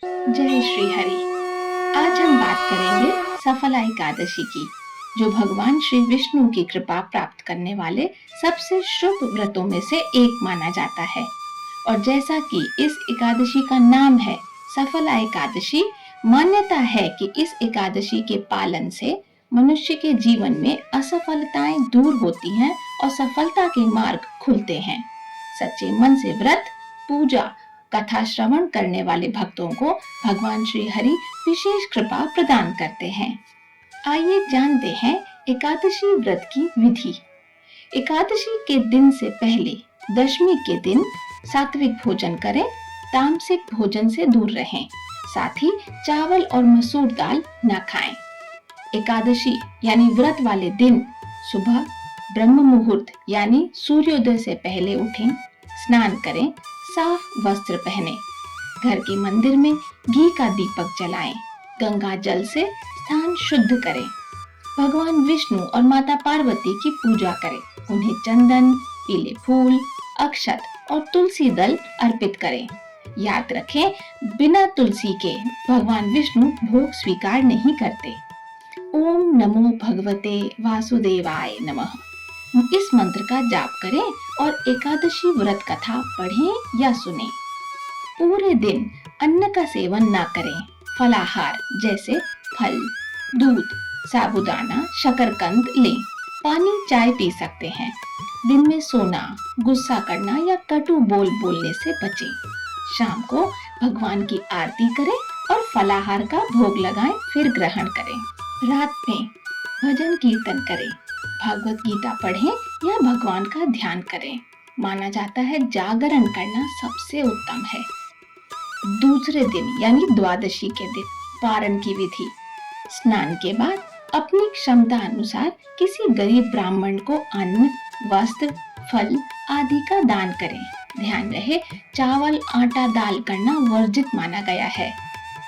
जय श्री हरि। आज हम बात करेंगे सफला एकादशी की, जो भगवान श्री विष्णु की कृपा प्राप्त करने वाले सबसे शुभ व्रतों में से एक माना जाता है। और जैसा कि इस एकादशी का नाम है सफला एकादशी, मान्यता है कि इस एकादशी के पालन से मनुष्य के जीवन में असफलताएं दूर होती हैं और सफलता के मार्ग खुलते हैं। सच्चे मन से व्रत, पूजा, कथा श्रवण करने वाले भक्तों को भगवान श्री हरि विशेष कृपा प्रदान करते हैं। आइए जानते हैं एकादशी व्रत की विधि। एकादशी के दिन से पहले दशमी के दिन सात्विक भोजन करें, तामसिक भोजन से दूर रहें, साथ ही चावल और मसूर दाल न खाएं। एकादशी यानी व्रत वाले दिन सुबह ब्रह्म मुहूर्त यानी सूर्योदय से पहले उठें, स्नान करें, साफ वस्त्र पहने, घर के मंदिर में घी का दीपक जलाएं, गंगा जल से स्थान शुद्ध करें, भगवान विष्णु और माता पार्वती की पूजा करें, उन्हें चंदन, पीले फूल, अक्षत और तुलसी दल अर्पित करें। याद रखें, बिना तुलसी के भगवान विष्णु भोग स्वीकार नहीं करते। ओम नमो भगवते वासुदेवाय नमः इस मंत्र का जाप करें और एकादशी व्रत कथा पढ़ें या सुनें। पूरे दिन अन्न का सेवन न करें। फलाहार जैसे फल, दूध, साबूदाना, शकरकंद लें। पानी, चाय पी सकते हैं। दिन में सोना, गुस्सा करना या कटु बोल बोलने से बचें। शाम को भगवान की आरती करें और फलाहार का भोग लगाएं, फिर ग्रहण करें। रात में भजन कीर्तन करें, भगवत गीता पढ़ें या भगवान का ध्यान करें। माना जाता है जागरण करना सबसे उत्तम है। दूसरे दिन यानी द्वादशी के दिन पारण की विधि। स्नान के बाद अपनी क्षमता अनुसार किसी गरीब ब्राह्मण को अन्न, वस्त्र, फल आदि का दान करें। ध्यान रहे, चावल, आटा, दाल करना वर्जित माना गया है।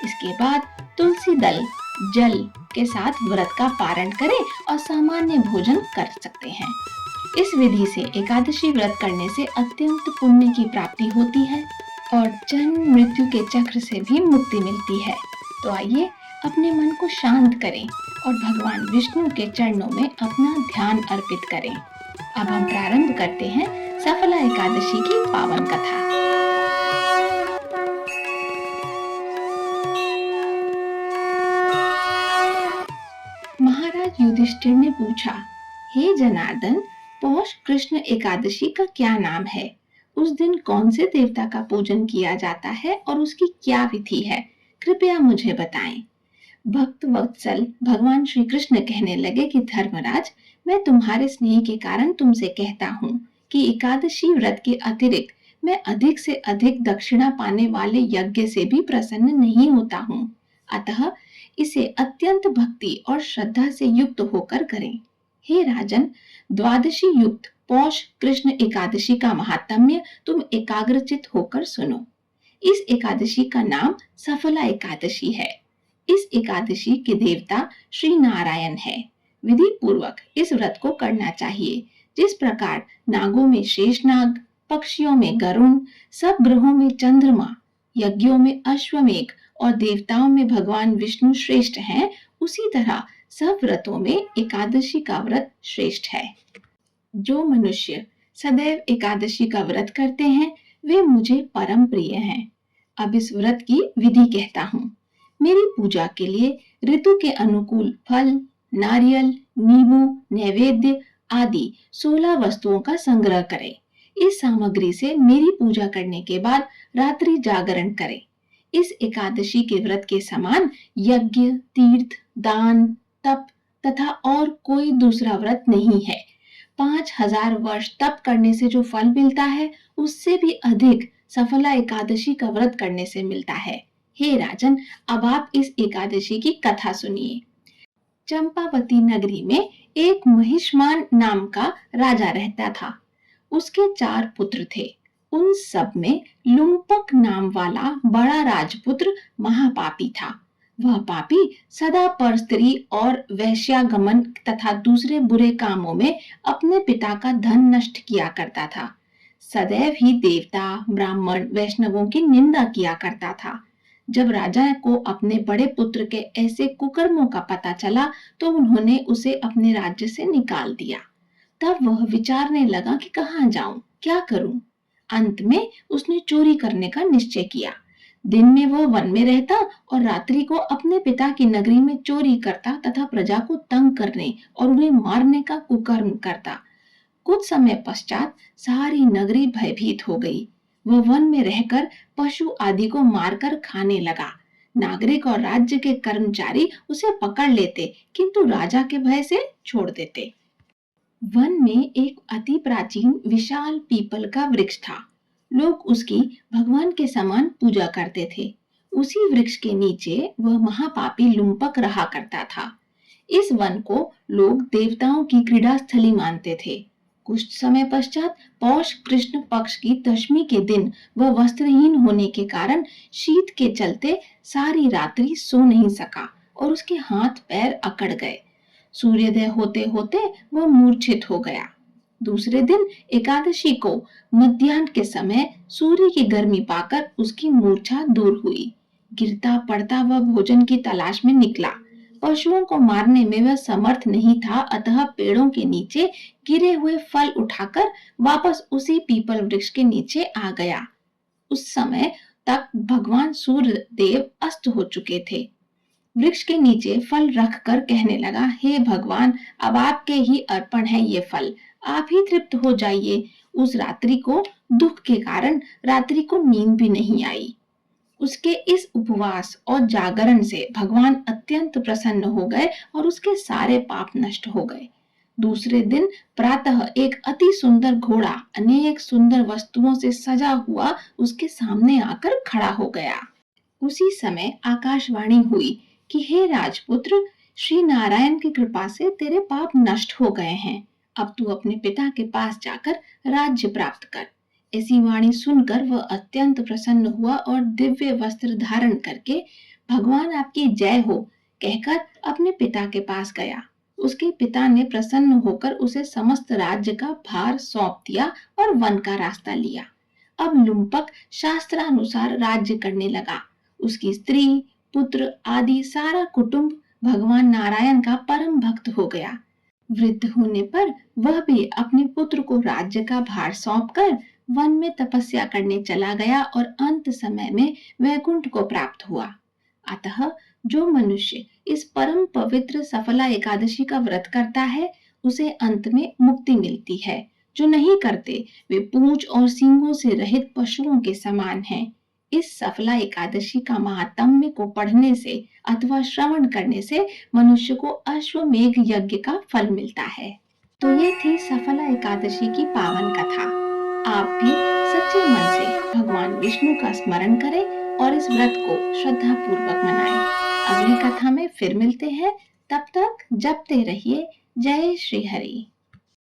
इसके बाद तुलसी दल, जल के साथ व्रत का पारण करें और सामान्य भोजन कर सकते हैं। इस विधि से एकादशी व्रत करने से अत्यंत पुण्य की प्राप्ति होती है और जन्म मृत्यु के चक्र से भी मुक्ति मिलती है। तो आइए अपने मन को शांत करें और भगवान विष्णु के चरणों में अपना ध्यान अर्पित करें। अब हम प्रारंभ करते हैं सफला एकादशी की पावन कथा। महाराज युधिष्ठिर ने पूछा, हे जनार्दन, पौष कृष्ण एकादशी का क्या नाम है? उस दिन कौन से देवता का पूजन किया जाता है और उसकी क्या विधि है? कृपया मुझे बताएं। भक्त वत्सल भगवान श्री कृष्ण कहने लगे कि धर्मराज, मैं तुम्हारे स्नेह के कारण तुमसे कहता हूँ कि एकादशी व्रत के अतिरिक्त मैं अधिक से अधिक दक्षिणा पाने वाले यज्ञ से भी प्रसन्न नहीं होता हूँ। अतः इसे अत्यंत भक्ति और श्रद्धा से युक्त होकर करें। हे राजन, द्वादशी युक्त पौष कृष्ण एकादशी का महात्म्य तुम एकाग्रचित होकर सुनो। इस एकादशी का नाम सफला एकादशी है। इस एकादशी के देवता श्री नारायण है। विधि पूर्वक इस व्रत को करना चाहिए। जिस प्रकार नागों में शेषनाग, पक्षियों में गरुण, सब ग्रहों में चंद्रमा, यज्ञों में अश्वमेघ और देवताओं में भगवान विष्णु श्रेष्ठ हैं, उसी तरह सब व्रतों में एकादशी का व्रत श्रेष्ठ है। जो मनुष्य सदैव एकादशी का व्रत करते हैं, वे मुझे परम प्रिय हैं। अब इस व्रत की विधि कहता हूँ। मेरी पूजा के लिए ऋतु के अनुकूल फल, नारियल, नींबू, नैवेद्य आदि 16 वस्तुओं का संग्रह करें। इस सामग्री से मेरी पूजा करने के बाद रात्रि जागरण करें। इस एकादशी के व्रत के समान यज्ञ, तीर्थ, दान, तप तथा और कोई दूसरा व्रत नहीं है। 5000 वर्ष तप करने से जो फल मिलता है, उससे भी अधिक सफला एकादशी का व्रत करने से मिलता है। हे राजन, अब आप इस एकादशी की कथा सुनिए। चंपावती नगरी में एक महिष्मान नाम का राजा रहता था। उसके 4 पुत्र थे। उन सब में लुम्पक नाम वाला बड़ा राजपुत्र महापापी था। वह पापी सदा परस्त्री और वैश्यागमन तथा दूसरे बुरे कामों में अपने पिता का धन नष्ट किया करता था। सदैव ही देवता, ब्राह्मण, वैष्णवों की निंदा किया करता था। जब राजा को अपने बड़े पुत्र के ऐसे कुकर्मों का पता चला तो उन्होंने उसे अपने राज्य से निकाल दिया। तब वह विचारने लगा कि कहाँ जाऊं, क्या करूं। अंत में उसने चोरी करने का निश्चय किया। दिन में वह वन में रहता और रात्रि को अपने पिता की नगरी में चोरी करता तथा प्रजा को तंग करने और उन्हें मारने का कुकर्म करता। कुछ समय पश्चात सारी नगरी भयभीत हो गई। वह वन में रहकर पशु आदि को मारकर खाने लगा। नागरिक और राज्य के कर्मचारी उसे पकड़ लेते, किंतु राजा के भय से छोड़ देते। वन में एक अति प्राचीन विशाल पीपल का वृक्ष था। लोग उसकी भगवान के समान पूजा करते थे। उसी वृक्ष के नीचे वह महापापी लुम्पक रहा करता था। इस वन को लोग देवताओं की क्रीड़ा स्थली मानते थे। कुछ समय पश्चात पौष कृष्ण पक्ष की दशमी के दिन वह वस्त्रहीन होने के कारण शीत के चलते सारी रात्रि सो नहीं सका और उसके हाथ पैर अकड़ गए। सूर्योदय होते होते वह मूर्छित हो गया। दूसरे दिन एकादशी को मध्याह्न के समय सूर्य की गर्मी पाकर उसकी मूर्छा दूर हुई। गिरता पड़ता वह भोजन की तलाश में निकला। पशुओं को मारने में वह समर्थ नहीं था, अतः पेड़ों के नीचे गिरे हुए फल उठाकर वापस उसी पीपल वृक्ष के नीचे आ गया। उस समय तक भगवान सूर्य देव अस्त हो चुके थे। वृक्ष के नीचे फल रखकर कहने लगा, हे भगवान, अब आपके ही अर्पण है ये फल, आप ही तृप्त हो जाइए। उस रात्रि को दुख के कारण रात्रि को नींद भी नहीं आई। उसके इस उपवास और जागरण से भगवान अत्यंत प्रसन्न हो गए और उसके सारे पाप नष्ट हो गए। दूसरे दिन प्रातः एक अति सुंदर घोड़ा अनेक सुंदर वस्तुओं से सजा हुआ उसके सामने आकर खड़ा हो गया। उसी समय आकाशवाणी हुई कि हे राजपुत्र, श्री नारायण की कृपा से तेरे पाप नष्ट हो गए हैं। अब तू अपने पिता के पास जाकर राज्य प्राप्त कर। ऐसी वाणी सुनकर वह अत्यंत प्रसन्न हुआ और दिव्य वस्त्र धारण करके भगवान आपकी जय हो कहकर अपने पिता के पास गया। उसके पिता ने प्रसन्न होकर उसे समस्त राज्य का भार सौंप दिया और वन का रास्ता लिया। अब लुम्पक शास्त्रानुसार राज्य करने लगा। उसकी स्त्री, पुत्र आदि सारा कुटुंब भगवान नारायण का परम भक्त हो गया। वृद्ध होने पर वह भी अपने पुत्र को राज्य का भार सौंपकर वन में तपस्या करने चला गया और अंत समय में वैकुंठ को प्राप्त हुआ। अतः जो मनुष्य इस परम पवित्र सफला एकादशी का व्रत करता है उसे अंत में मुक्ति मिलती है। जो नहीं करते वे पूंछ और सींगों से रहित पशुओं के समान हैं। इस सफला एकादशी का महात्म्य को पढ़ने से अथवा श्रवण करने से मनुष्य को अश्वमेघ यज्ञ का फल मिलता है। तो ये थी सफला एकादशी की पावन कथा। आप भी सच्चे मन से भगवान विष्णु का स्मरण करें और इस व्रत को श्रद्धा पूर्वक मनाएं। अगली कथा में फिर मिलते हैं। तब तक जपते रहिए। जय श्री हरि।